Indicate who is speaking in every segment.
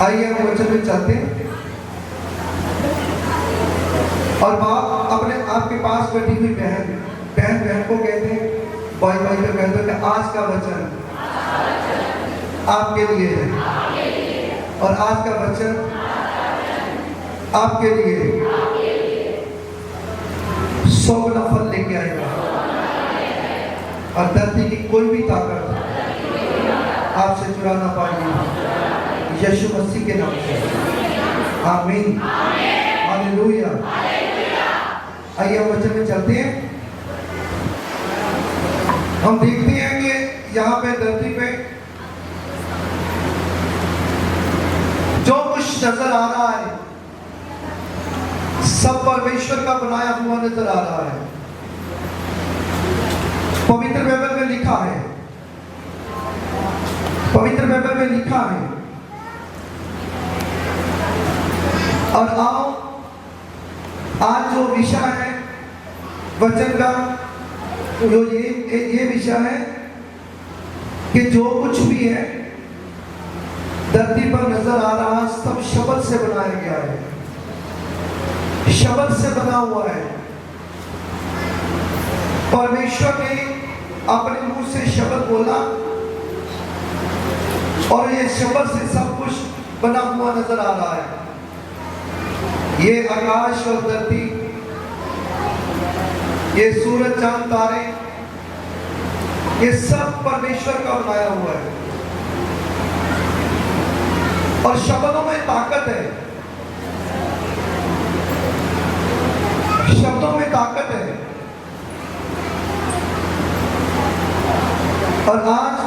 Speaker 1: आइए हम वचन में चलते हैं। और बाप अपने आपके पास बैठी हुई बहन को कहते हैं, भाई भाई को कहते हैं कि आज का वचन आपके लिए है और आज का वचन आपके लिए 100 गुना फल लेके आएगा और धरती की कोई भी ताकत आपसे चुरा ना पाएगी, यीशु मसीह के नाम से आमीन, हालेलुया। आइए हम वचन में चलते हैं। हम देखते हैं कि यहाँ पे धरती पे जो कुछ नजर आ रहा है सब परमेश्वर का बनाया हुआ नजर आ रहा है। पवित्र बाइबल में लिखा है, पवित्र बाइबल में लिखा है। और आओ आज जो विषय है वचन का, जो ये विषय है कि जो कुछ भी है धरती पर नजर आ रहा है सब शब्द से बनाया गया है, शब्द से बना हुआ है। परमेश्वर ने अपने मुंह से शब्द बोला और ये शब्द से सब कुछ बना हुआ नजर आ रहा है। ये आकाश और धरती, ये सूरज चांद तारे, ये सब परमेश्वर का बनाया हुआ है। और शब्दों में ताकत है, शब्दों में ताकत है। और आज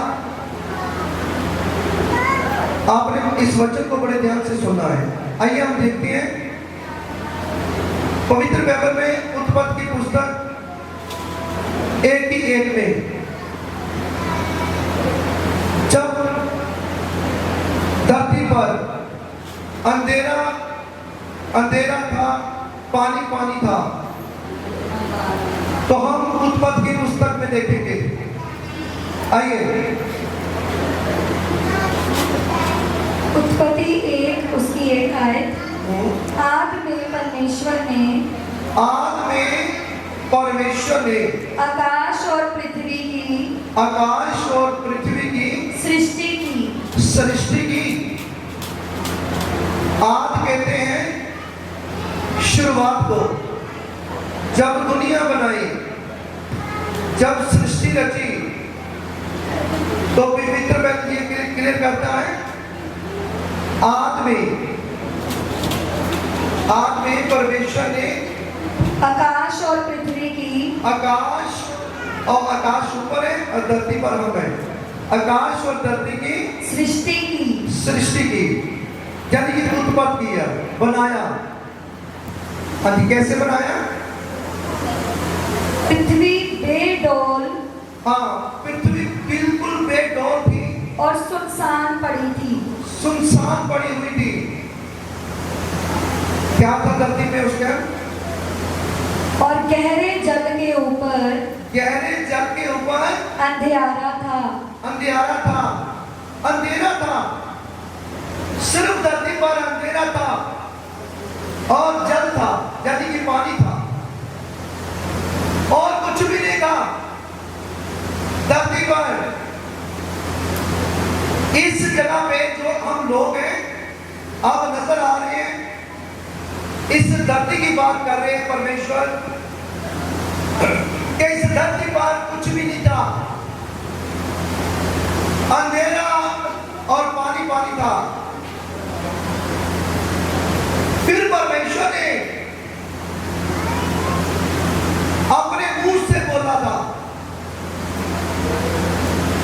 Speaker 1: आपने इस वचन को बड़े ध्यान से सुना है। आइए हम देखते हैं पवित्र बाइबल में उत्पत्ति की पुस्तक 1:1 में, जब धरती पर अंधेरा अंधेरा था, पानी पानी था, तो हम उत्पत्ति की पुस्तक में देखेंगे। आइए
Speaker 2: उत्पत्ति 1 उसकी 1 आयत। आद में परमेश्वर ने आकाश और पृथ्वी की सृष्टि की।
Speaker 1: आद कहते हैं शुरुआत को, जब दुनिया बनाई, जब सृष्टि रची, तो पवित्र बाइबल ये क्लियर करता है आद में परमेश्वर ने
Speaker 2: आकाश और पृथ्वी की,
Speaker 1: आकाश और आकाश ऊपर है और धरती पर हम है, आकाश और धरती की सृष्टि की, यानी कि उत्पत्ति किया, बनाया। हाँ, कैसे बनाया?
Speaker 2: पृथ्वी बेडौल,
Speaker 1: हाँ, पृथ्वी बिल्कुल बेडौल थी
Speaker 2: और सुनसान पड़ी थी,
Speaker 1: सुनसान पड़ी हुई थी। क्या था धरती में उस टाइम?
Speaker 2: और गहरे जल के ऊपर अंधेरा था, सिर्फ धरती पर अंधेरा था और जल था, यानी कि पानी था, और कुछ भी नहीं था धरती पर। इस जगह पे जो हम लोग हैं अब नजर आ रहे हैं, इस धरती की बात कर रहे हैं परमेश्वर, कि इस धरती पर कुछ भी नहीं था, अंधेरा और पानी पानी था। फिर परमेश्वर ने अपने मुंह से बोला था,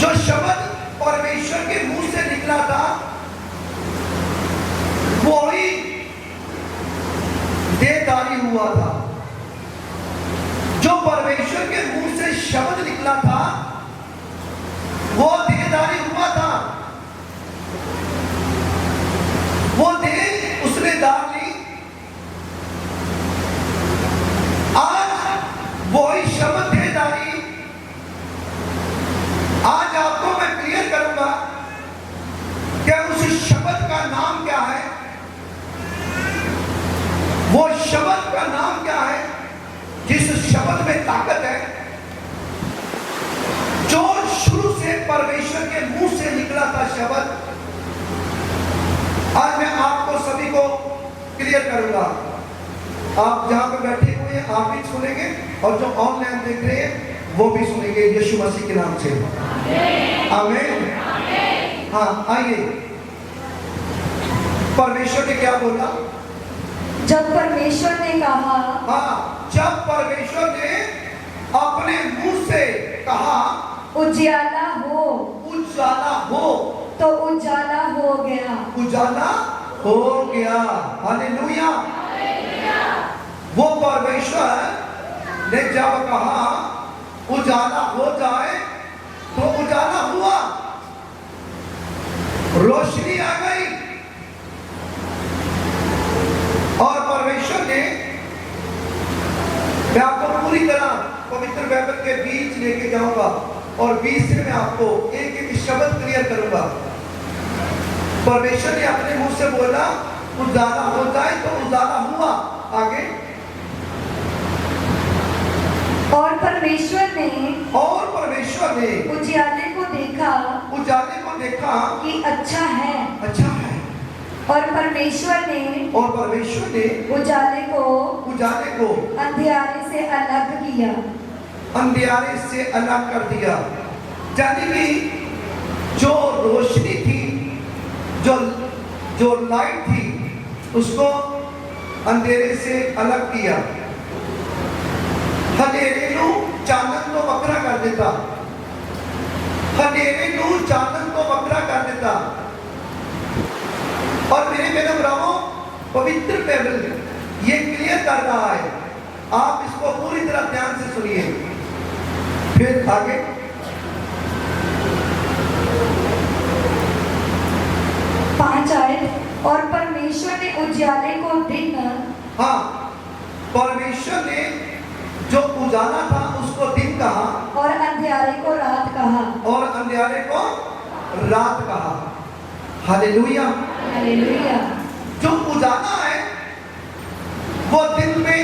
Speaker 2: जो शब्द परमेश्वर के मुंह से निकला था वो ही देहधारी हुआ था। जो परमेश्वर के मुंह से शब्द निकला था वो देहधारी हुआ था, वो देह उसने धार ली। आज वही शब्द देहधारी, आज आपको मैं क्लियर करूंगा कि उस शब्द का नाम क्या
Speaker 1: आप जहाँ पे बैठे हुए हैं आप भी सुनेंगे और जो ऑनलाइन देख रहे हैं वो भी सुनेंगे यीशु मसीह के नाम से। आमीन। हाँ आइए, परमेश्वर ने क्या बोला?
Speaker 3: जब परमेश्वर ने कहा,
Speaker 1: हाँ, जब परमेश्वर ने अपने मुंह से कहा
Speaker 3: उजियाला हो,
Speaker 1: उजाला हो,
Speaker 3: तो उजाला हो गया।
Speaker 1: उजाला हो गया। हालेलुया। वो परमेश्वर ने जब कहा उजाला हो जाए तो उजाला हुआ, रोशनी आ गई। और परमेश्वर ने, मैं आपको पूरी तरह पवित्र बाइबल के बीच लेके जाऊंगा और बीच से मैं आपको एक एक शब्द क्लियर करूंगा। परमेश्वर ने अपने मुंह से बोला उजाला हो जाए तो उजाला हुआ। आगे,
Speaker 3: और परमेश्वर ने उजियाले को देखा,
Speaker 1: उजाले को देखा
Speaker 3: कि अच्छा है।
Speaker 1: अच्छा है।
Speaker 3: और परमेश्वर ने उजाले को अंधियारे से अलग किया।
Speaker 1: अंधियारे से अलग कर दिया। यानी कि जो रोशनी थी, जो लाइट थी, उसको अंधेरे से अलग किया। हनेरे नू चानन को वक्रा कर देता, हनेरे नू चानन को वक्रा कर देता। और मेरे मैडम रामो, पवित्र बाइबल ये क्लियर कर रहा है, आप इसको पूरी तरह ध्यान से सुनिए। फिर आगे,
Speaker 3: 5 आयत, और परमेश्वर ने उजियाले को दिन,
Speaker 1: हाँ, परमेश्वर ने जो उजाला था उसको दिन कहा
Speaker 3: और अंधियारे को रात कहा।
Speaker 1: और अंधियारे को रात कहा। हालेलुया।
Speaker 3: हालेलुया।
Speaker 1: जो उजाला है वो दिन में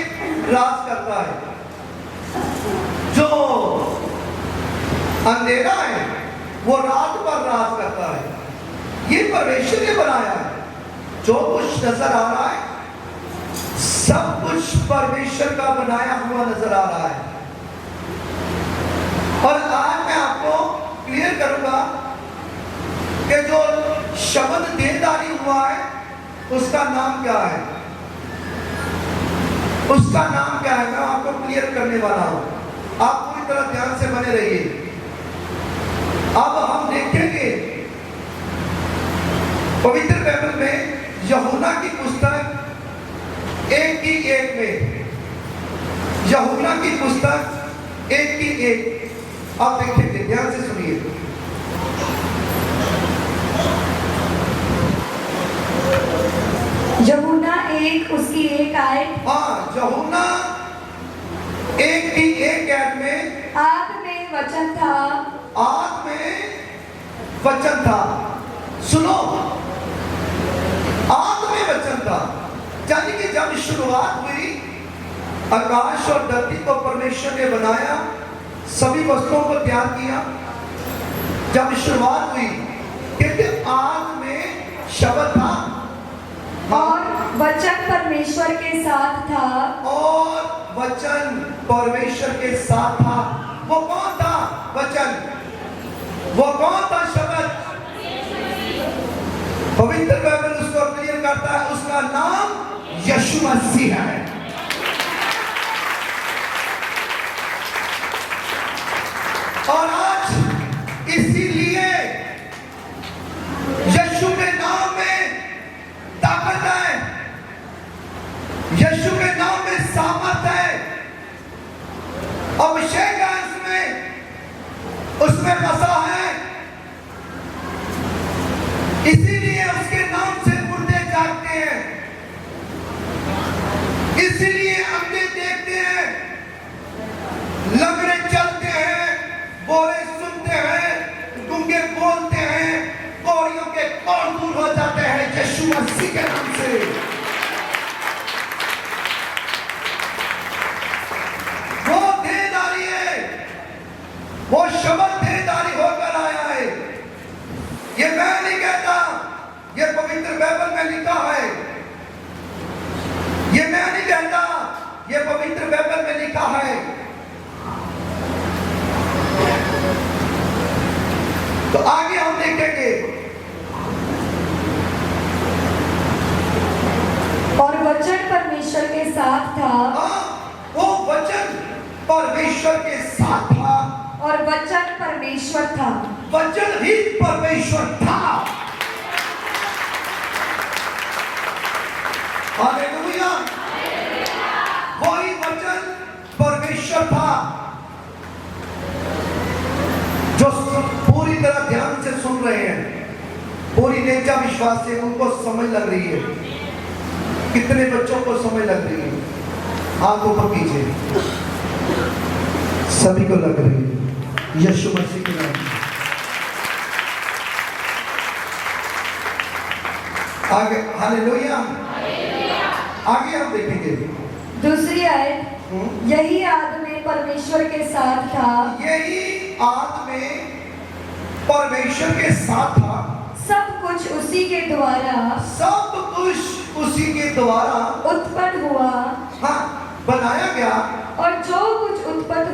Speaker 1: राज करता है, जो अंधेरा है वो रात पर राज करता है। ये परमेश्वर ने बनाया है। जो कुछ नजर आ रहा है सब कुछ परमेश्वर का बनाया हुआ नजर आ रहा है। और आज मैं आपको क्लियर करूंगा कि जो शब्द देहधारी हुआ है उसका नाम क्या है, उसका नाम क्या है, मैं आपको क्लियर करने वाला हूं। आप पूरी तरह ध्यान से बने रहिए। अब हम देखेंगे पवित्र बाइबल में यूहन्ना की पुस्तक 1:1 में, यूहन्ना की पुस्तक 1:1 आप देखेंगे, ध्यान से सुनिए।
Speaker 3: यूहन्ना 1 उसकी 1 आयत,
Speaker 1: हाँ, यूहन्ना 1:1 आयत में,
Speaker 3: आद में वचन था,
Speaker 1: आद में वचन था। सुनो, आद में वचन था, यानी कि जब शुरुआत हुई आकाश और धरती को परमेश्वर ने बनाया, सभी वस्तुओं को तैयार किया। जब शुरुआत हुई कहते आद में शब्द था
Speaker 3: और वचन परमेश्वर के साथ था,
Speaker 1: और वचन परमेश्वर के साथ था। वो कौन था वचन? वो कौन था शब्द? पवित्र बाइबल उसको क्लियर करता है, उसका नाम यीशु मसीह है। और आज इसीलिए यीशु के नाम में ताकत है, यीशु के नाम में सामर्थ है, अभिषेक है उसमें बसा है। इसीलिए उसके नाम से मुर्दे जागते हैं, इसीलिए अंधे देखते हैं, लंगड़े चलते हैं, बोले सुनते हैं, गूंगे बोलते हैं, कौड़ियों के कौड़ दूर हो जाते हैं यीशु मसीह के नाम से। वो देहधारी है, वो शब्द देहधारी होकर आया है। ये मैं नहीं कहता, ये पवित्र बाइबल में लिखा है। ये मैं नहीं कहता,
Speaker 2: देखेंगे।
Speaker 3: और वचन परमेश्वर के साथ था,
Speaker 2: वो वचन परमेश्वर के साथ था,
Speaker 3: और वचन परमेश्वर था।
Speaker 2: वचन ही परमेश्वर था। हालेलुया। वही वचन परमेश्वर था। जो पूरी तरह ध्यान से सुन रहे हैं, पूरी नेचा विश्वास से उनको समझ लग रही है। कितने बच्चों को समझ लग रही है? हाथ ऊपर कीजिए। सभी को लग रही है। यीशु मसीह के नाम में। आगे हालेलुया। आगे हम देखेंगे
Speaker 3: दूसरी आयत, यही आदमी परमेश्वर के साथ था,
Speaker 2: यही आदमी परमेश्वर के साथ था,
Speaker 3: सब कुछ उसी के द्वारा
Speaker 2: सब कुछ उसी के द्वारा
Speaker 3: उत्पन्न हुआ,
Speaker 2: हाँ बनाया गया।
Speaker 3: और जो कुछ उत्पन्न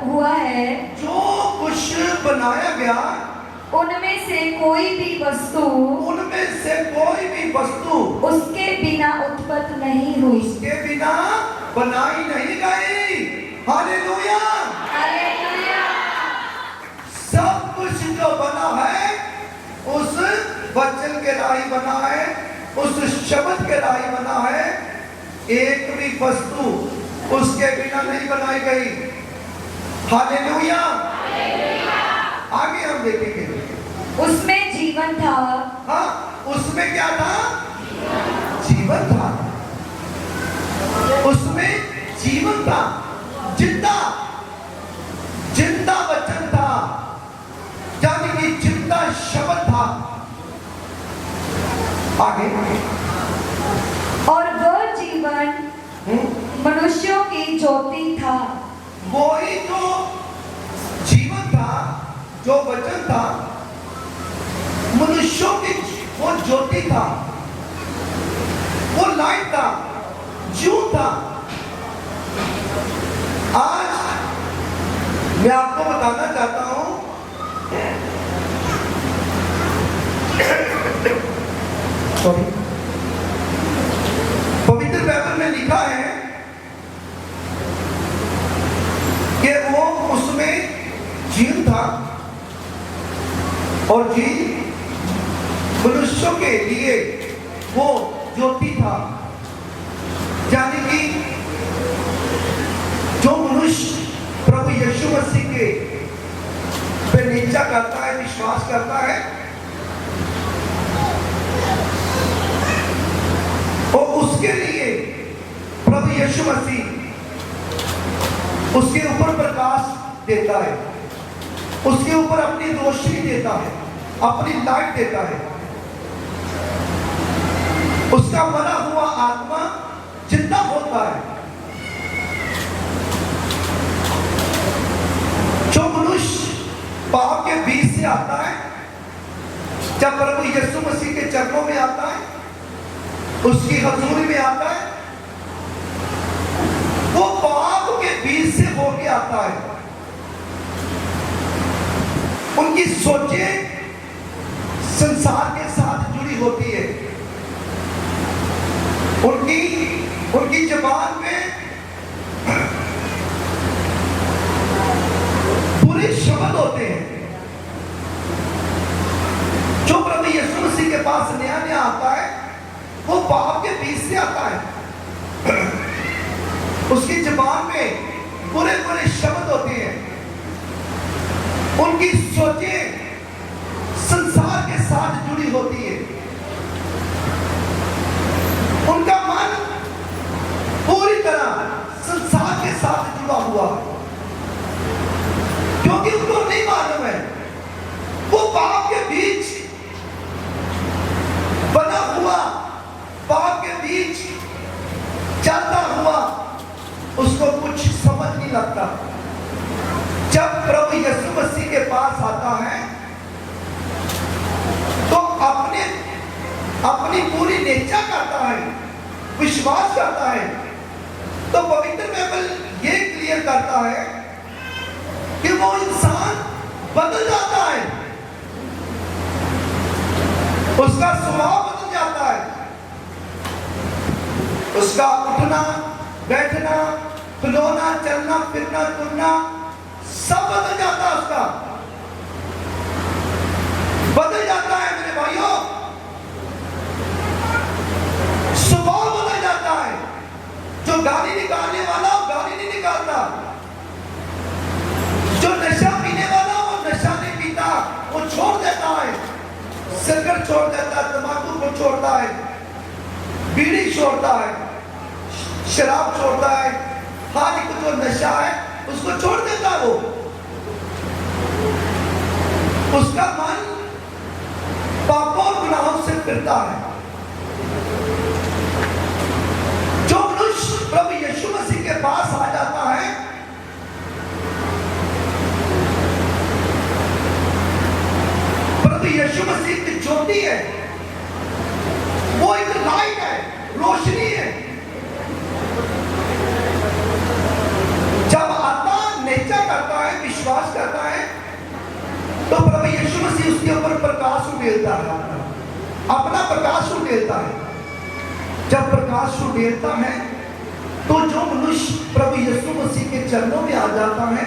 Speaker 3: हुआ है,
Speaker 2: जो कुछ बनाया गया,
Speaker 3: उनमें से कोई भी वस्तु उसके बिना उत्पन्न नहीं हुई।
Speaker 2: उसके बिना बनाई नहीं गई। हालेलुया।
Speaker 3: हालेलुया।
Speaker 2: सब कुछ जो बना है उस वचन के राही बना है, उस शब्द के राही बना है। एक भी वस्तु उसके बिना नहीं बनाई गई। हालेलुया। आगे हम देखेंगे।
Speaker 3: उसमें जीवन था,
Speaker 2: हाँ, उसमें क्या था? जीवन था। उसमें जीवन था, जिंदा जिंदा वचन था, यानी कि जिंदा शब्द था। आगे,
Speaker 3: और वह जीवन मनुष्यों की ज्योति था।
Speaker 2: वही जो जीवन था, जो वचन था, मनुष्यों की वो ज्योति था, वो लाइट था, जीव था। आज मैं आपको बताना चाहता हूं, पवित्र बाइबल में लिखा है कि वो उसमें जीव था, और जीव मनुष्यों के लिए वो ज्योति था। यानी कि जो मनुष्य प्रभु यीशु मसीह के पे निष्ठा करता है, विश्वास करता है, और उसके लिए प्रभु यीशु मसीह उसके ऊपर प्रकाश देता है, उसके ऊपर अपनी रोशनी देता है, अपनी लाइट देता है। उसका मरा हुआ आत्मा जिंदा होता है। जो मनुष्य पाप के बीच से आता है, जब प्रभु यीशु मसीह के चरणों में आता है, उसकी हजूरी में आता है, वो पाप के बीच से होके आता है। उनकी सोचें संसार के साथ जुड़ी होती है। उनकी जबान में बुरे शब्द होते हैं। जो प्रभु यीशु मसीह के पास नया नया आता है, वो पाप के बीच से आता है। उसकी जबान में बुरे बुरे शब्द होते हैं। उनकी सोचें संसार के साथ जुड़ी होती है। उनका मन पूरी तरह संसार के साथ जुड़ा हुआ है, क्योंकि उनको नहीं मालूम है वो पाप के बीच बना हुआ, पाप के बीच चलता हुआ उसको कुछ समझ नहीं लगता। जब प्रभु यीशु मसीह के पास आता है तो अपनी पूरी निष्ठा करता है, विश्वास करता है। तो पवित्र बाइबल ये क्लियर करता है कि वो इंसान बदल जाता है। उसका स्वभाव बदल जाता है, उसका उठना बैठना खिलौना चलना फिरना तुरना सब बदल जाता है, उसका बदल जाता है मेरे भाइयों, स्वभाव बदल जाता है। जो गाली निकालने वाला वो गाली नहीं निकालता, जो नशा पीने वाला वो नशा नहीं पीता, वो छोड़ देता है, सिगरेट छोड़ देता है, तंबाकू को छोड़ता है, बीड़ी छोड़ता है, शराब छोड़ता है, हर एक जो नशा है उसको छोड़ देता है। वो उसका मन पापों और गुनाहों से फिरता है। जो मनुष्य प्रभु यीशु मसीह के पास आ जाता है, प्रभु यीशु मसीह की ज्योति है, वो एक लाइट है, रोशनी है। जब आत्मा निश्चय करता है, विश्वास करता है, तो प्रभु यीशु मसीह उसके ऊपर प्रकाश उड़ेलता है, अपना प्रकाश उड़ेलता है। जब प्रकाश उड़ेलता है तो जो मनुष्य प्रभु यीशु मसीह के चरणों में आ जाता है,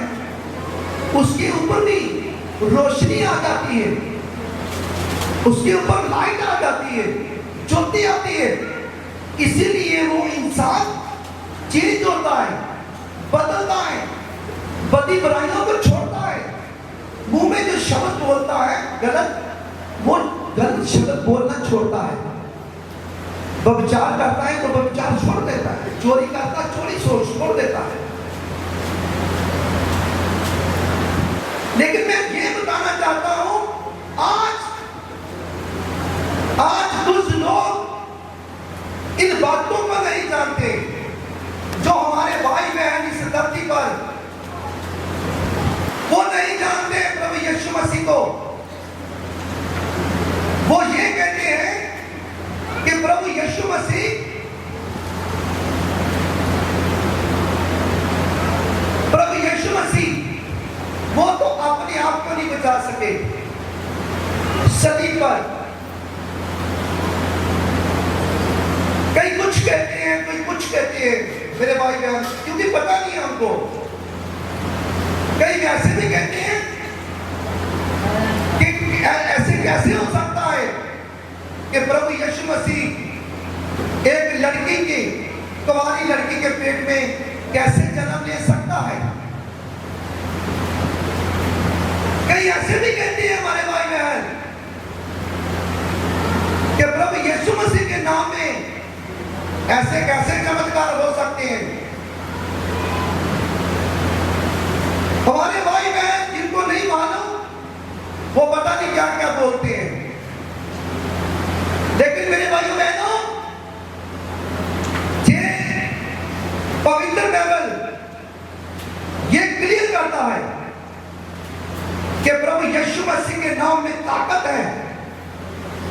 Speaker 2: उसके ऊपर भी रोशनी आ जाती है, उसके ऊपर लाइट आ जाती है, ज्योति आती है। इसीलिए वो इंसान चेंज होता है, बदलता है, बदी बुराइयों को छोड़ता है। मुंह में जो शब्द बोलता है गलत, वो गलत शब्द बोलना छोड़ता है। व्यभिचार करता है तो व्यभिचार छोड़ देता है, चोरी करता है चोरी छोड़ देता है। लेकिन मैं ये बताना चाहता हूं, आज कुछ लोग इन बातों को नहीं जानते। जो हमारे भाई बहन इस धरती पर, वो नहीं जानते प्रभु यीशु मसीह को। वो ये कहते हैं कि प्रभु यीशु मसीह वो तो अपने आप को नहीं बचा सके। सलीब पर कई कुछ कहते हैं, कोई कुछ कहते हैं मेरे भाई बहन, क्योंकि पता नहीं है हमको। कई ऐसे भी कहते हैं कि ऐसे कैसे हो सकता है कि प्रभु यीशु मसीह एक लड़की की, कुंवारी लड़की के पेट में कैसे जन्म ले सकता है। कई ऐसे भी कहते हैं हमारे भाई बहन कि प्रभु यीशु मसीह के नाम में ऐसे कैसे चमत्कार हो सकते हैं। हमारे भाई बहन जिनको नहीं मालूम, वो पता नहीं क्या क्या बोलते हैं। लेकिन मेरे भाइयों बहनों, ये पवित्र बाइबल ये क्लियर करता है कि प्रभु यीशु मसीह के नाम में ताकत है,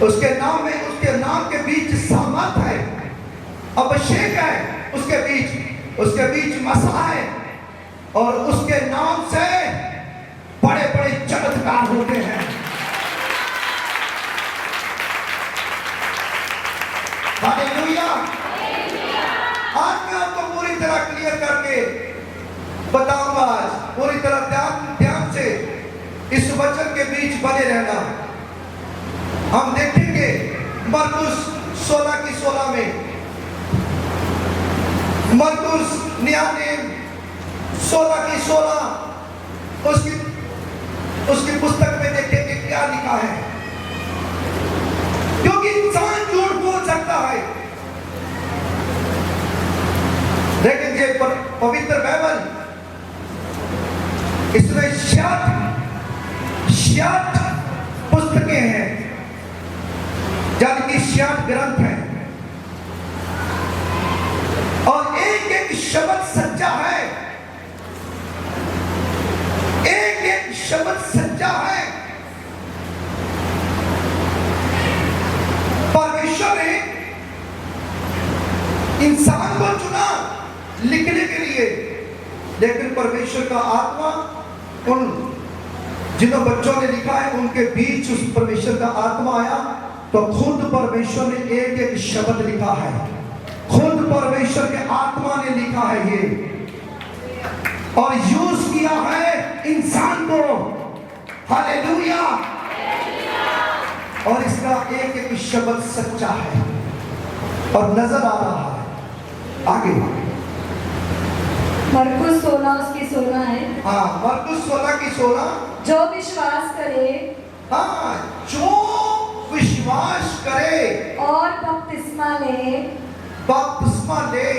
Speaker 2: उसके नाम में, उसके नाम के बीच सामर्थ है, अभिषेक है, उसके बीच मसा है, और उसके नाम से बड़े बड़े चमत्कार होते हैं। हालेलुया। आज मैं आपको पूरी तरह क्लियर करके बताऊंगा, आज पूरी तरह ध्यान से इस वचन के बीच बने रहना। हम देखेंगे मरकुस 16:16 में, मरकुस 16:16 उसकी पुस्तक में देखेंगे क्या लिखा है। क्योंकि इंसान झूठ बोल सकता है, लेकिन ये पवित्र बाइबल, इसमें 66 पुस्तकें हैं, यानी कि 66 ग्रंथ हैं, और एक एक शब्द सच्चा है, एक एक शब्द सच्चा है। परमेश्वर ने इंसान को चुना लिखने के लिए, लेकिन परमेश्वर का आत्मा उन जिन बच्चों ने लिखा है उनके बीच उस परमेश्वर का आत्मा आया, तो
Speaker 1: तो खुद परमेश्वर ने एक एक शब्द लिखा है, खुद परमेश्वर के आत्मा ने लिखा है ये, और यूज किया है इंसान को। हालेलुया। और इसका एक एक शब्द सच्चा है और नजर आ रहा है। आगे
Speaker 3: मरकुस 16 उसकी 16 है।
Speaker 1: हाँ, मरकुस 16 की 16।
Speaker 3: जो विश्वास करे
Speaker 1: हाँ, जो विश्वास करे
Speaker 3: और बपतिस्मा ले
Speaker 1: बपतिस्मा ले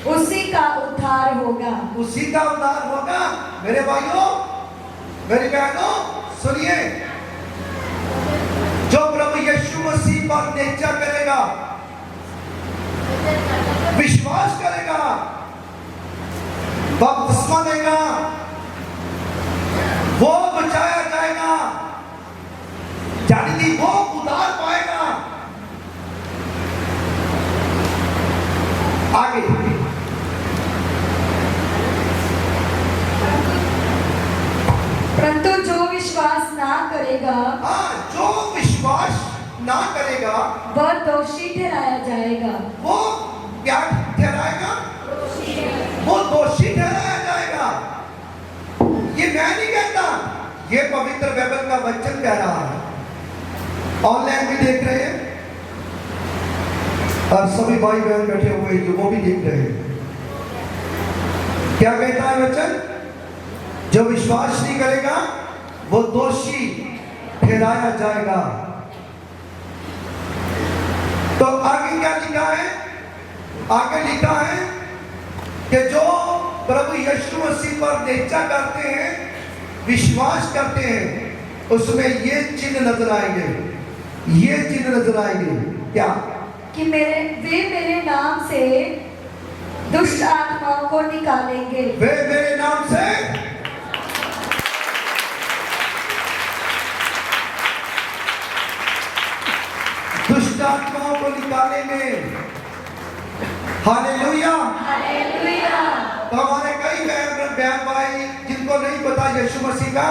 Speaker 3: उसी का उद्धार होगा।
Speaker 1: उसी का उद्धार होगा। मेरे भाइयों, मेरी बहनों, सुनिए, जो प्रभु यीशु मसीह पर निश्चय करेगा, विश्वास करेगा, बपतिस्मा लेगा, वो बचाया जाएगा, यानी वो उद्धार पाएगा। आगे
Speaker 3: परंतु जो विश्वास ना करेगा
Speaker 1: हाँ, जो विश्वास ना करेगा
Speaker 3: वह दोषी ठहराया जाएगा।
Speaker 1: वो क्या ठहराएगा? वो दोषी ठहराया जाएगा। ये मैं नहीं कहता, ये पवित्र बाइबल का वचन कह रहा है। ऑनलाइन भी देख रहे हैं और सभी भाई बहन बैठे हुए जो वो भी देख रहे हैं। क्या कहता है वचन? जो विश्वास नहीं करेगा वो दोषी ठहराया जाएगा। तो आगे क्या लिखा है? आगे लिखा है कि जो प्रभु यीशु मसीह पर निश्चय करते हैं, विश्वास करते हैं, उसमें ये चिन्ह नजर आएंगे, ये चिन्ह नजर आएंगे। क्या?
Speaker 3: कि वे मेरे नाम से दुष्ट आत्माओं को निकालेंगे।
Speaker 1: वे मेरे नाम से दुष्ट आत्माओं को निकालेंगे। हालेलुया।
Speaker 3: हालेलुया।
Speaker 1: तो हमारे कई बहन भाई जिनको नहीं पता यीशु मसीह का,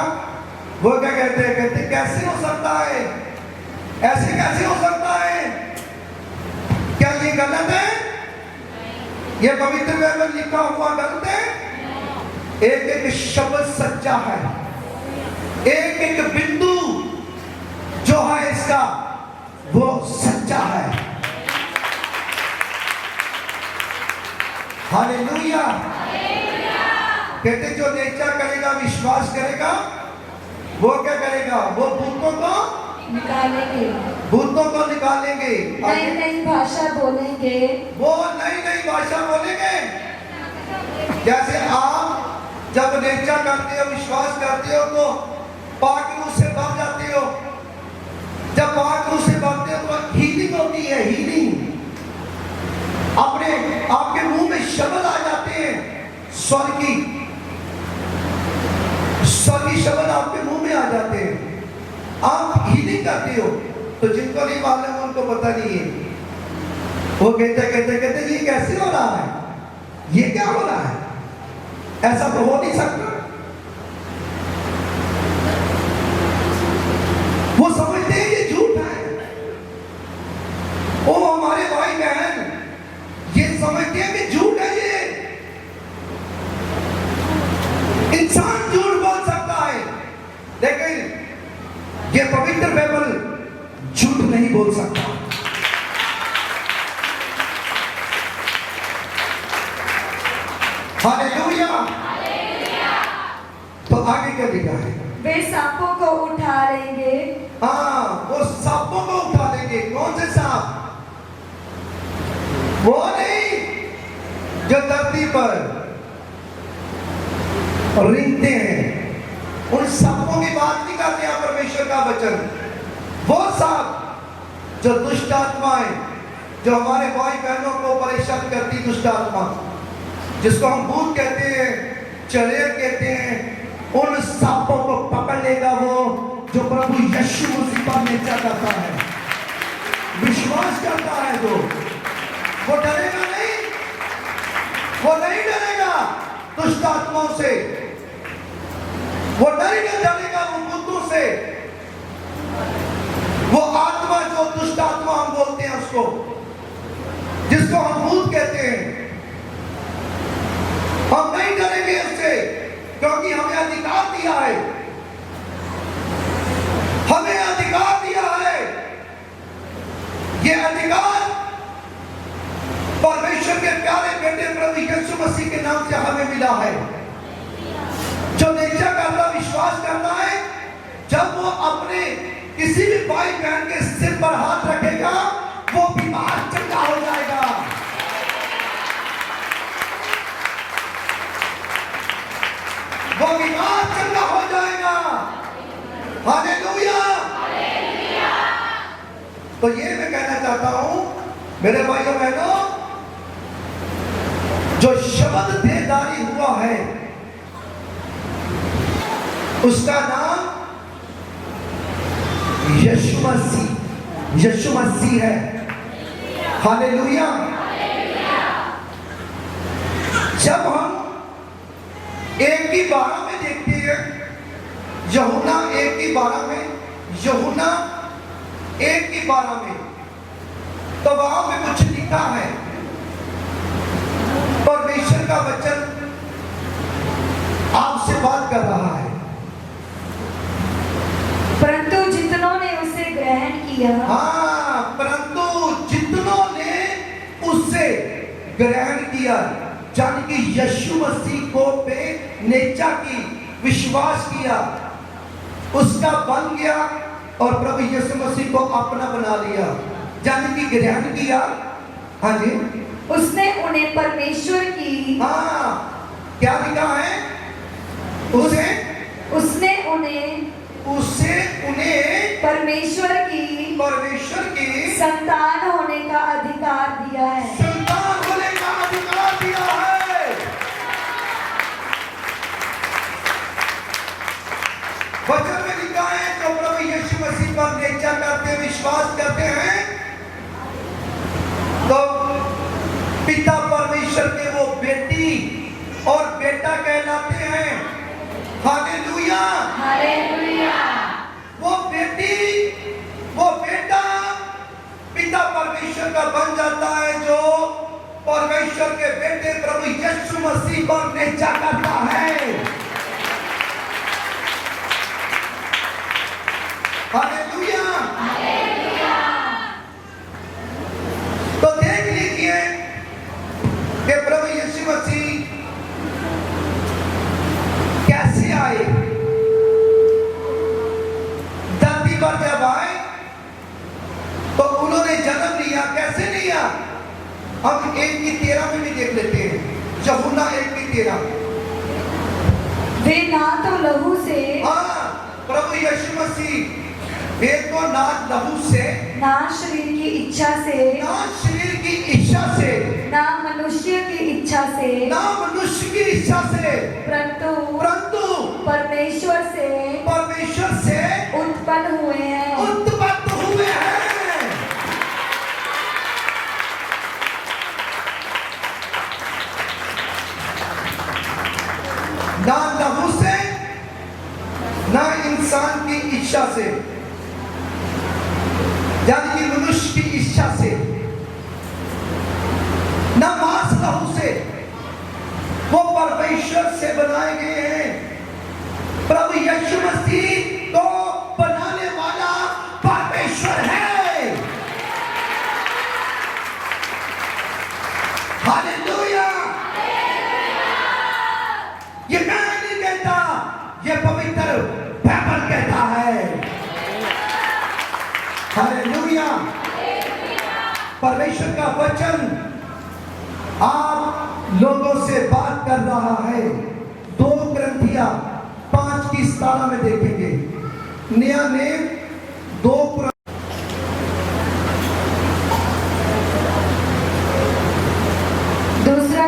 Speaker 1: वो क्या कहते हैं? कहते कैसे हो सकता है, ऐसे कैसे हो सकता है? क्या ये गलत है? ये पवित्र बाइबल लिखा हुआ गलत है? एक एक शब्द सच्चा है, एक एक बिंदु जो है इसका वो सच्चा है। हालेलुया। कहते जो निश्चय करेगा, विश्वास करेगा, वो क्या करेगा? वो भूतों को
Speaker 3: निकालेंगे,
Speaker 1: भूतों को निकालेंगे,
Speaker 3: नई नई भाषा बोलेंगे,
Speaker 1: वो नई नई भाषा बोलेंगे। जैसे आप जब निश्चय करते हो, विश्वास करते हो, तो पाक रूह से भर जाते हो। जब पाक रूह से भरते हो तो हीलिंग होती है, हीलिंग। अपने आपके मुंह में शब्द आ जाते हैं, स्वर्गीय शब्द आपके मुंह में आ जाते हैं, आप हीलिंग करते हो। तो जिनको नहीं मालूम उनको पता नहीं है, वो कहते कहते कहते ये कैसे हो रहा है, ये क्या हो रहा है, ऐसा तो हो नहीं सकता। वो समझते हैं ये झूठ है। ओ हमारे भाई बहन ये समझते हैं कि झूठ है। ये इंसान झूठ बोल सकता है, लेकिन ये पवित्र बाइबल झूठ नहीं बोल सकता। हालेलुया। तो आगे क्या लिखा है?
Speaker 3: वे सांपों को उठा लेंगे।
Speaker 1: हाँ, वो सांपों को उठा लेंगे। कौन से सांप? वो नहीं जो धरती पर रेंगते हैं, उन सांपों की बात नहीं कर रहा परमेश्वर का वचन। वो सांप जो दुष्ट आत्माएं, जो हमारे भाई बहनों को परेशान करती दुष्ट आत्मा, जिसको हम भूत कहते हैं, चलेर कहते हैं, उन सांपों को पकड़ लेगा वो जो प्रभु यीशु मसीह पर निश्चय करता है, विश्वास करता है। वो डरेगा नहीं, वो नहीं डरेगा दुष्ट आत्माओं से, वो नहीं डरेगा वो भूतों से। वो आत्मा जो दुष्ट
Speaker 2: उसको, जिसको हम भूत कहते हैं। हम नहीं डरेंगे उससे, क्योंकि हमें अधिकार दिया है, हमें अधिकार दिया है। ये अधिकार परमेश्वर के प्यारे बेटे प्रभु यीशु मसीह के नाम से हमें मिला है। जो निश्चय करता विश्वास करता है, जब वो अपने किसी भी भाई बहन के सिर पर हाथ रखेगा, वो बीमार चंगा हो जाएगा। वो बीमार चंगा हो जाएगा। हालेलुया। तो ये मैं कहना चाहता हूं मेरे भाइयों बहनों, जो शब्द देदारी हुआ है उसका नाम यीशु मसीह है। हालेलुया। जब हम 1:12 में देखते हैं, यूहन्ना 1:12 में, यूहन्ना 1:12 में, तो वहां पे कुछ लिखा है। परमेश्वर का वचन आपसे बात कर रहा है।
Speaker 3: परंतु जितनों ने उसे ग्रहण किया,
Speaker 2: हाँ, परंतु जितनों ने उससे ग्रहण किया, यानी कि यीशु मसीह को पे नेचा की, विश्वास किया, उसका बन गया और प्रभु यीशु मसीह को अपना बना लिया, यानी कि ग्रहण किया। हाँ जी,
Speaker 3: उसने उन्हें परमेश्वर की,
Speaker 2: हाँ, क्या लिखा है?
Speaker 3: उसने उन्हें परमेश्वर की संतान होने का अधिकार दिया है।
Speaker 2: संतान होने का अधिकार दिया है। वचन में लिखा है, जो प्रभु यीशु मसीह पर निश्चय करते, विश्वास करते हैं, तो पिता परमेश्वर के वो बेटी और बेटा कहलाते हैं। हालेलुया।
Speaker 3: हालेलुया।
Speaker 2: वो बेटी, वो बेटा पिता परमेश्वर का बन जाता है, जो परमेश्वर के बेटे प्रभु यीशु मसीह पर निश्चय करता है। हालेलुया। तो देख लीजिए कि प्रभु यीशु मसीह कैसे आए। धरती पर जब आए तो उन्होंने जन्म लिया। कैसे लिया? हम 1:13 में भी देख लेते हैं। यूहन्ना 1:13।
Speaker 3: वे ना तो लहू से,
Speaker 2: हाँ, प्रभु यीशु मसीह वे तो ना लहू से,
Speaker 3: ना शरीर की इच्छा से,
Speaker 2: ना शरीर की इच्छा से,
Speaker 3: ना मनुष्य की इच्छा से,
Speaker 2: ना मनुष्य की इच्छा से,
Speaker 3: परंतु परमेश्वर से उत्पन्न हुए हैं।
Speaker 2: उत्पन्न हुए हैं। ना लहू से, ना इंसान की इच्छा से, यानी कि मनुष्य की इच्छा से, ना मांस लहू से, वो परमेश्वर से बनाए गए हैं। प्रभु यीशु मसीह को बनाने वाला परमेश्वर है। हालेलुया। ये मैं नहीं कहता, ये पवित्र बाइबल कहता है। हालेलुया। परमेश्वर का वचन आप लोगों से बात कर रहा है। 2 कुरिन्थियों 5:17 में देखेंगे। नया नेम 2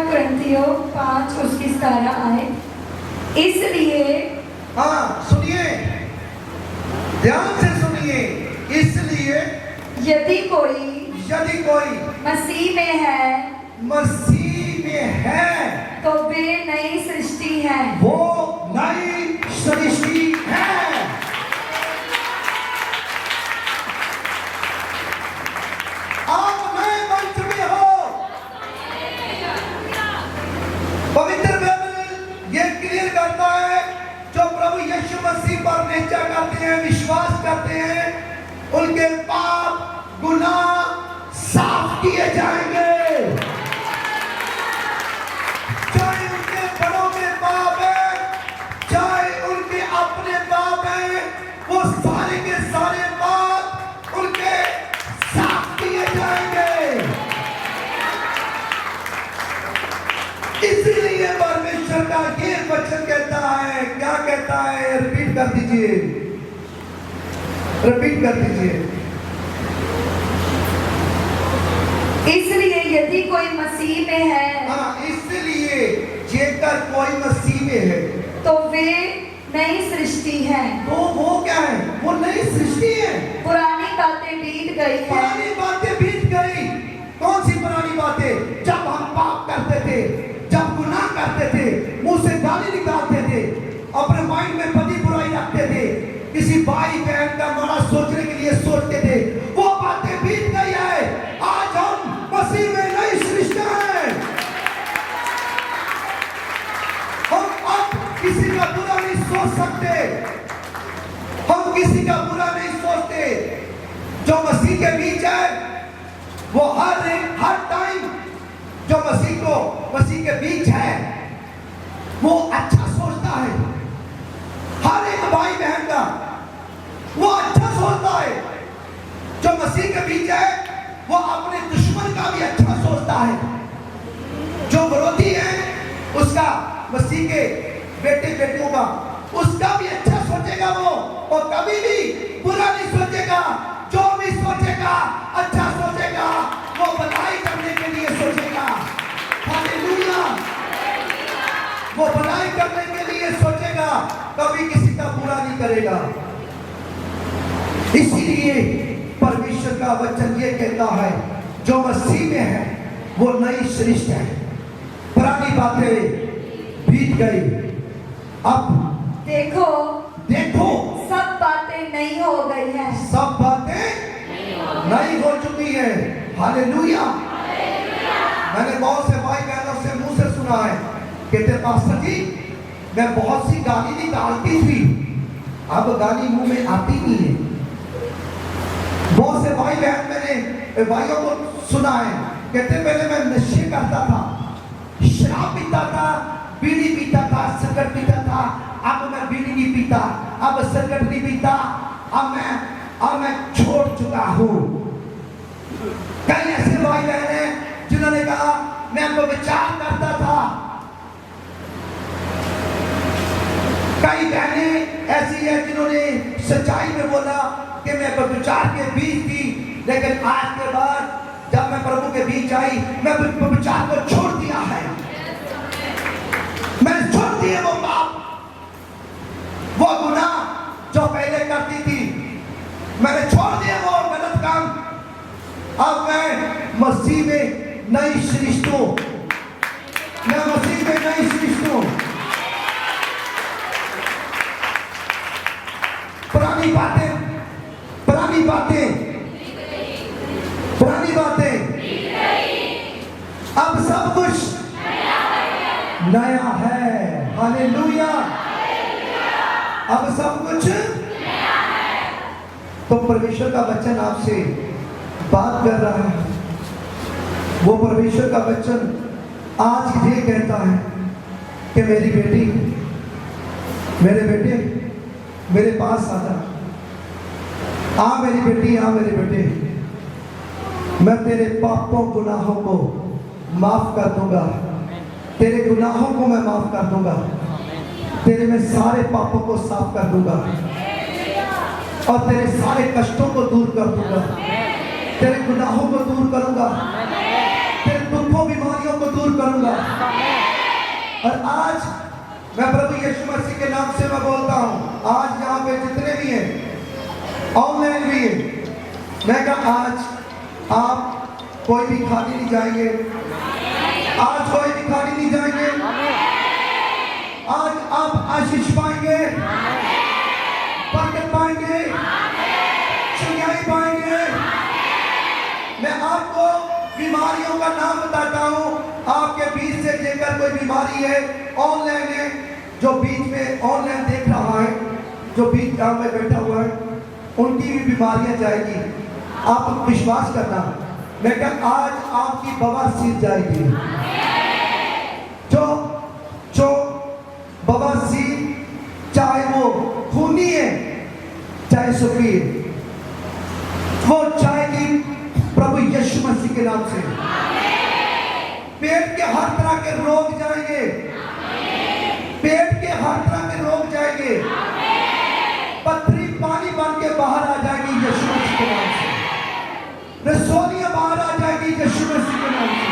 Speaker 3: कुरिन्थियों 5:17 आए। इसलिए,
Speaker 2: हाँ सुनिए, ध्यान से सुनिए। इसलिए
Speaker 3: यदि कोई
Speaker 2: मसीह में है
Speaker 3: तो वे नई सृष्टि है।
Speaker 2: वो नई सृष्टि है। आप करते हैं, विश्वास करते हैं, उनके पाप गुनाह साफ किए जाएंगे। चाहे उनके बड़ों के पाप है, चाहे उनके अपने पाप है, वो सारे के सारे पाप उनके साफ किए जाएंगे। इसीलिए परमेश्वर का ये वचन कहता है, क्या कहता है, रिपीट कर दीजिए, रिपीट कर दीजिए।
Speaker 3: इसलिए यदि कोई मसीह में है,
Speaker 2: हाँ, इसलिए जेकर कोई मसीह में है
Speaker 3: तो वे नई सृष्टि है,
Speaker 2: तो वो क्या है, वो नई सृष्टि है।
Speaker 3: पुरानी बातें बीत गई है।
Speaker 2: पुरानी बातें बीत गई। कौन सी पुरानी बातें? जब हम पाप करते थे, जब गुनाह करते थे, मुंह से गाली निकालते थे, अपने माइंड में बदी बुराई रखते थे, किसी भाई बहन का माड़ा सोचने के लिए सोचते थे, वो बातें बीत गई है। आज हम मसीह में नई सृष्टि है। हम अब किसी का बुरा नहीं सोच सकते, हम किसी का बुरा नहीं सोचते। जो मसीह के बीच है वो हर टाइम जो मसीह के बीच है वो अच्छा सोचता है। हर एक भाई बहन का वो अच्छा सोचता है। जो मसीह के बीच है वो अपने दुश्मन का भी अच्छा सोचता है। जो विरोधी है उसका, मसीह के बेटे बेटियों का, उसका भी अच्छा सोचेगा वो, और कभी भी बुरा नहीं सोचेगा। जो भी सोचेगा अच्छा सोचेगा, वो भलाई करने के लिए सोचेगा। हालेलुया। वो भलाई करने के लिए सोचेगा, कभी किसी का बुरा नहीं करेगा। इसीलिए परमेश्वर का वचन ये कहता है, जो मसीह में है वो नई सृष्टि है। पुरानी बातें बीत गई, अब देखो
Speaker 3: सब बातें नई हो गई है।
Speaker 2: सब बातें नई हो चुकी है। हालेलुया। मैंने बहुत से भाई बहनों से मुंह से सुना है, कहते पास्टर जी मैं बहुत सी गाली निकालती थी, अब गाली मुंह में आती नहीं है। बहुत से भाई बहन मैंने भाइयों को सुना है, कहते पहले मैं नशे करता था, शराब पीता था, बीड़ी पीता था, सिगरेट पीता था, अब मैं बीड़ी नहीं पीता, अब सिगरेट नहीं पीता, अब मैं छोड़ चुका हूं। कई ऐसे भाई बहन हैं जिन्होंने कहा मैं व्यभिचार करता था। कई बहनें ऐसी हैं जिन्होंने सच्चाई में बोला कि मैं व्यभिचार के बीच थी, लेकिन आज के बाद जब मैं प्रभु के बीच आई, मैं व्यभिचार को छोड़ दिया है। मैंने छोड़ दिए वो पाप, वो गुनाह जो पहले करती थी, मैंने छोड़ दिया वो गलत काम। अब मैं मसीह में नई सृष्टि हूं। मैं मसीह में नई सृष्टि हूं। पुरानी बातें अब सब कुछ नया है। हालेलुया। अब सब कुछ नया है। तो परमेश्वर का वचन आपसे बात कर रहा है। वो परमेश्वर का वचन आज ये कहता है कि मेरी बेटी, मेरे बेटे मेरे पास आ जा। आ मेरी बेटी, आ मेरे बेटे, मैं तेरे पापों गुनाहों को माफ कर दूंगा। तेरे गुनाहों को मैं माफ कर दूंगा। तेरे में सारे पापों को साफ कर दूंगा और तेरे सारे कष्टों को दूर कर दूंगा। तेरे गुनाहों को दूर करूंगा, तेरे दुखों बीमारियों को दूर करूंगा। और आज मैं प्रभु यीशु मसीह के नाम से मैं बोलता हूं, आज यहाँ पे जितने भी हैं, ऑनलाइन भी हैं, मैं कहा आज आप कोई भी खाली नहीं जाएंगे। आज कोई भी खाली नहीं जाएंगे। आज आप आशीष पाएंगे, बरकत पाएंगे, चंगाई पाएंगे। मैं आपको बीमारियों का नाम बताता हूं। आपके बीच से जेकर कोई बीमारी है, ऑनलाइन है, जो बीच में ऑनलाइन देख रहा है,
Speaker 1: जो बीच गांव में बैठा हुआ है, उनकी भी बीमारियां जाएगी। आप विश्वास करना, मैं क्या आज आपकी बवासीर जाएगी। जो बवासीर, चाहे वो खूनी है चाहे सफेद, वो जाएगी प्रभु यीशु मसीह के नाम से। पेट के हर तरह के रोग जाएंगे, पेट के हर तरह के रोग जाएंगे। पथरी पानी बन के बाहर आ जाएगी यीशु मसीह के नाम से। रसोलियां बाहर आ जाएगी यीशु मसीह के नाम से।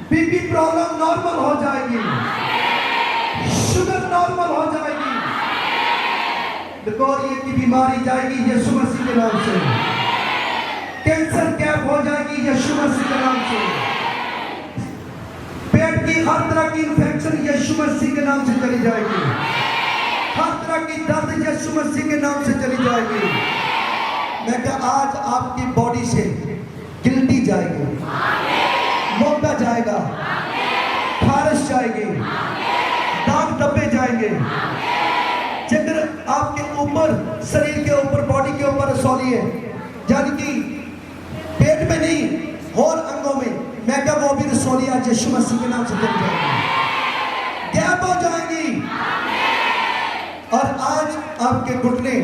Speaker 1: बीपी प्रॉब्लम नॉर्मल हो जाएगी, शुगर नॉर्मल हो जाएगी, कोरिया की बीमारी जाएगी यीशु मसीह के नाम से। कैंसर कैप हो जाएगी यीशु मसीह के नाम से। पेट की हर तरह की इंफेक्शन यीशु मसीह के नाम से चली जाएगी। हर तरह की दर्द यीशु मसीह के नाम से चली जाएगी। मैं क्या आज आपकी बॉडी से गिल्टी जाएगी, मोटा जाएगा, खारिश जाएगी, दाग धब्बे जाएंगे। जिधर आपके ऊपर, शरीर के ऊपर, बॉडी के ऊपर रसौली है, यानी कि पेट में नहीं और अंगों में, मैं क्या वो भी रसौलियां यीशु मसीह के नाम से चली जाएंगी, गैप हो जाएंगी। और आज आपके घुटने,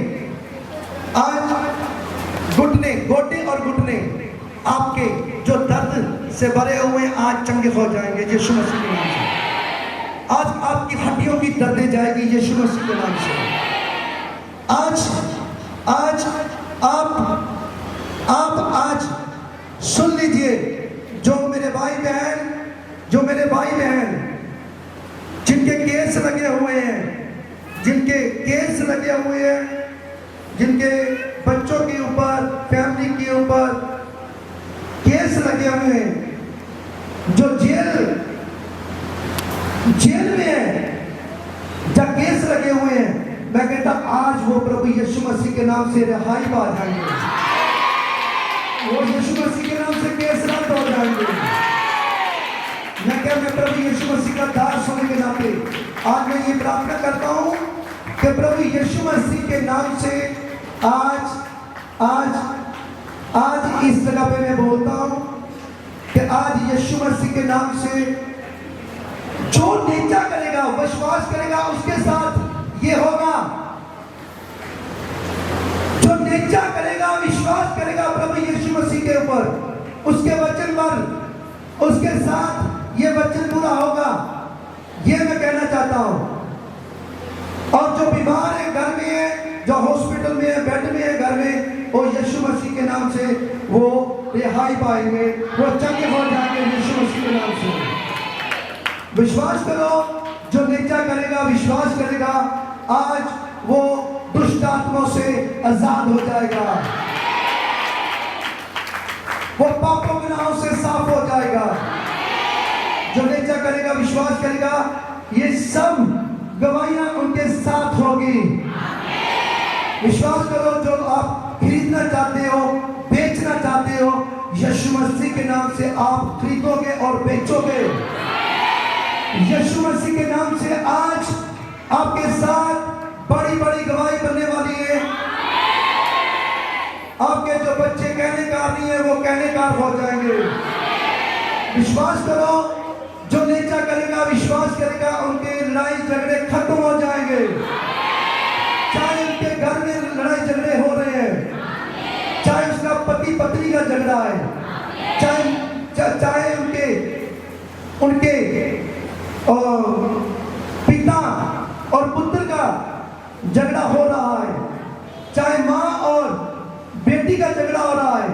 Speaker 1: आज घुटने, गोटे और घुटने आपके जो दर्द से भरे हुए हैं, आज चंगे हो जाएंगे यीशु मसीह के नाम से। आज आपकी हड्डियों की दर्दें जाएगी यीशु मसीह के नाम से। आज आप सुन लीजिए, जो मेरे भाई बहन जिनके केस लगे हुए हैं, जिनके बच्चों के ऊपर, फैमिली के ऊपर केस लगे हुए हैं, जो जेल में है, जब केस लगे हुए हैं, मैं कहता आज वो प्रभु यीशु मसीह के नाम से रिहाई पा जाएंगे। वो यीशु मसीह के नाम से केस रद्द हो जाएंगे। मैं प्रभु यीशु मसीह का दास होने के नाते आज मैं ये प्रार्थना करता हूँ कि प्रभु यीशु मसीह के नाम से आज इस जगह पे मैं बोलता हूँ कि आज यीशु मसीह के नाम से जो नीचा करेगा, विश्वास करेगा, उसके साथ ये होगा। जो नीचा करेगा, विश्वास करेगा प्रभु यीशु मसीह के ऊपर, उसके वचन पर, उसके साथ ये वचन पूरा होगा। ये मैं कहना चाहता हूं। और जो बीमार है, घर में है, जो हॉस्पिटल में है, बेड में है, घर में, वो यीशु मसीह के नाम से वो रिहाई पाएंगे, वो चंगे हो जाएंगे यीशु मसीह के नाम से। विश्वास करो, जो नीचा करेगा, विश्वास करेगा, आज वो दुष्ट आत्माओं से आजाद हो जाएगा, वो पापों गुनाहों से साफ हो जाएगा। जो नीचा करेगा, विश्वास करेगा, ये सब गवाहियां उनके साथ होगी। विश्वास करो, जो आप खरीदना चाहते हो, बेचना चाहते हो, यीशु मसीह के नाम से आप खरीदोगे और बेचोगे। यीशु मसीह के नाम से आज आपके साथ बड़ी बड़ी गवाही बनने वाली है। आपके जो बच्चे कहने का नहीं है, वो कहने का हो जाएंगे। विश्वास करो, जो नीचा करेगा, विश्वास करेगा, उनके लड़ाई झगड़े खत्म हो जाएंगे। चाहे उनके घर में लड़ाई झगड़े हो रहे हैं, चाहे उसका पति पत्नी का झगड़ा है, चाहे उनके पिता और पुत्र का झगड़ा हो रहा है, चाहे माँ और बेटी का झगड़ा हो रहा है,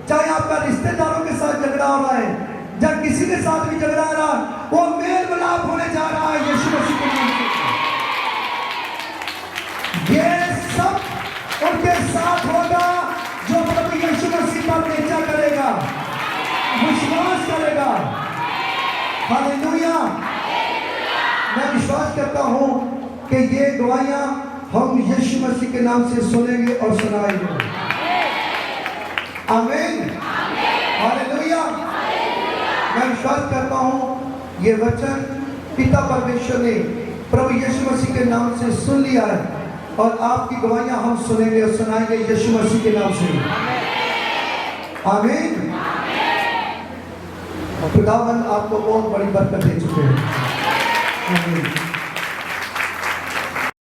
Speaker 1: चाहे आपका रिश्तेदारों के साथ झगड़ा हो रहा है, जब किसी के साथ भी झगड़ा रहा, वो मेल मिलाप होने जा रहा है यीशु मसीह के नाम से। ये सब उनके साथ होगा जो प्रभु यीशु मसीह पर नीचा करेगा, विश्वास करेगा। हालेलुया। मैं विश्वास करता हूं कि ये गवाहियां हम यीशु मसीह के नाम से सुनेंगे और सुनाएंगे। आमीन। हालेलुया। मैं विश्वास करता हूं ये वचन पिता परमेश्वर ने प्रभु यीशु मसीह के नाम से सुन लिया है। और आपकी गवाहियां हम सुनेंगे और सुनाएंगे यीशु मसीह के नाम से। आमीन। खुदावन आपको बहुत बड़ी बरकत दे चुके हैं। आमीन।